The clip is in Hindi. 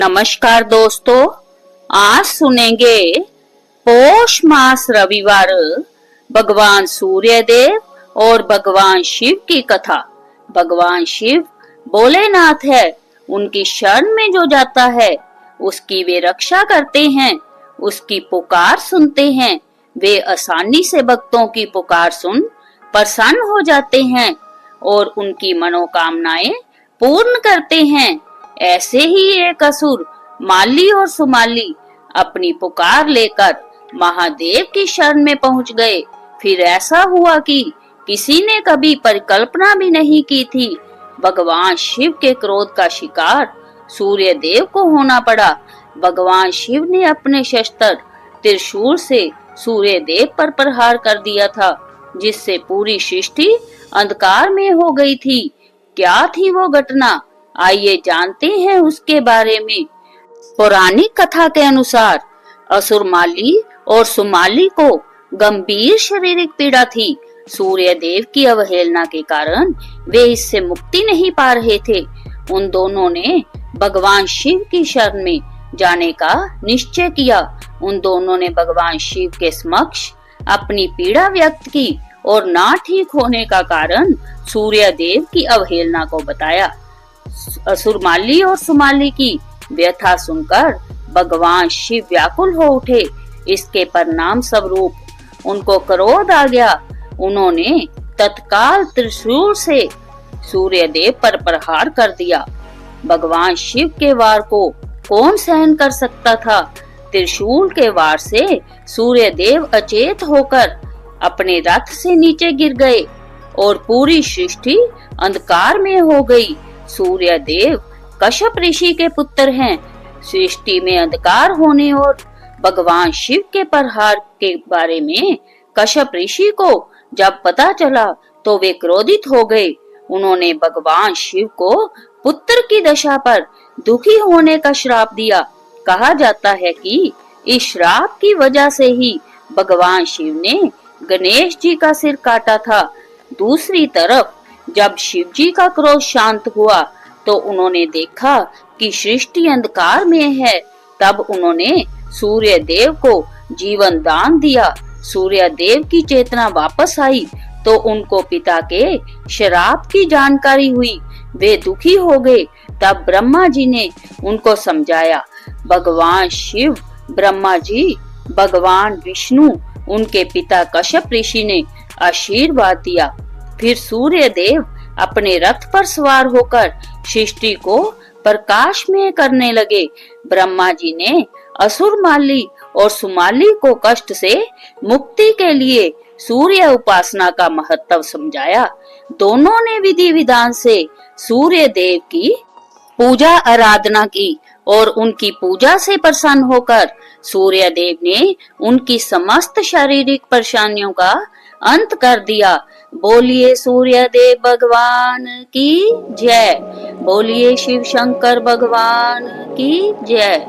नमस्कार दोस्तों, आज सुनेंगे पौष मास रविवार भगवान सूर्य देव और भगवान शिव की कथा। भगवान शिव भोलेनाथ है, उनकी शरण में जो जाता है उसकी वे रक्षा करते हैं, उसकी पुकार सुनते हैं। वे आसानी से भक्तों की पुकार सुन प्रसन्न हो जाते हैं और उनकी मनोकामनाएं पूर्ण करते हैं। ऐसे ही एक असुर माली और सुमाली अपनी पुकार लेकर महादेव की शरण में पहुंच गए। फिर ऐसा हुआ कि किसी ने कभी परिकल्पना भी नहीं की थी, भगवान शिव के क्रोध का शिकार सूर्य देव को होना पड़ा। भगवान शिव ने अपने शस्त्र त्रिशूल से सूर्य देव पर प्रहार कर दिया था, जिससे पूरी सृष्टि अंधकार में हो गई थी। क्या थी वो घटना, आइए जानते हैं उसके बारे में। पौराणिक कथा के अनुसार असुर माली और सुमाली को गंभीर शारीरिक पीड़ा थी। सूर्य देव की अवहेलना के कारण वे इससे मुक्ति नहीं पा रहे थे। उन दोनों ने भगवान शिव की शरण में जाने का निश्चय किया। उन दोनों ने भगवान शिव के समक्ष अपनी पीड़ा व्यक्त की और ना ठीक होने का कारण सूर्य देव की अवहेलना को बताया। असुर माली और सुमाली की व्यथा सुनकर भगवान शिव व्याकुल हो उठे। इसके परिणाम स्वरूप उनको क्रोध आ गया। उन्होंने तत्काल त्रिशूल से सूर्य देव पर प्रहार कर दिया। भगवान शिव के वार को कौन सहन कर सकता था। त्रिशूल के वार से सूर्य देव अचेत होकर अपने रथ से नीचे गिर गए और पूरी सृष्टि अंधकार में हो गई। सूर्य देव कश्यप ऋषि के पुत्र हैं। सृष्टि में अंधकार होने और भगवान शिव के प्रहार के बारे में कश्यप ऋषि को जब पता चला तो वे क्रोधित हो गए। उन्होंने भगवान शिव को पुत्र की दशा पर दुखी होने का श्राप दिया। कहा जाता है कि इस श्राप की वजह से ही भगवान शिव ने गणेश जी का सिर काटा था। दूसरी तरफ जब शिव जी का क्रोध शांत हुआ तो उन्होंने देखा कि सृष्टि अंधकार में है। तब उन्होंने सूर्य देव को जीवन दान दिया। सूर्य देव की चेतना वापस आई तो उनको पिता के श्राप की जानकारी हुई। वे दुखी हो गए। तब ब्रह्मा जी ने उनको समझाया। भगवान शिव, ब्रह्मा जी, भगवान विष्णु, उनके पिता कश्यप ऋषि ने आशीर्वाद दिया। फिर सूर्य देव अपने रथ पर सवार होकर सृष्टि को प्रकाशमय करने लगे। ब्रह्मा जी ने असुर माली और सुमाली को कष्ट से मुक्ति के लिए सूर्य उपासना का महत्व समझाया। दोनों ने विधि विधान से सूर्य देव की पूजा आराधना की और उनकी पूजा से प्रसन्न होकर सूर्य देव ने उनकी समस्त शारीरिक परेशानियों का अंत कर दिया। बोलिए सूर्य देव भगवान की जय। बोलिए शिव शंकर भगवान की जय।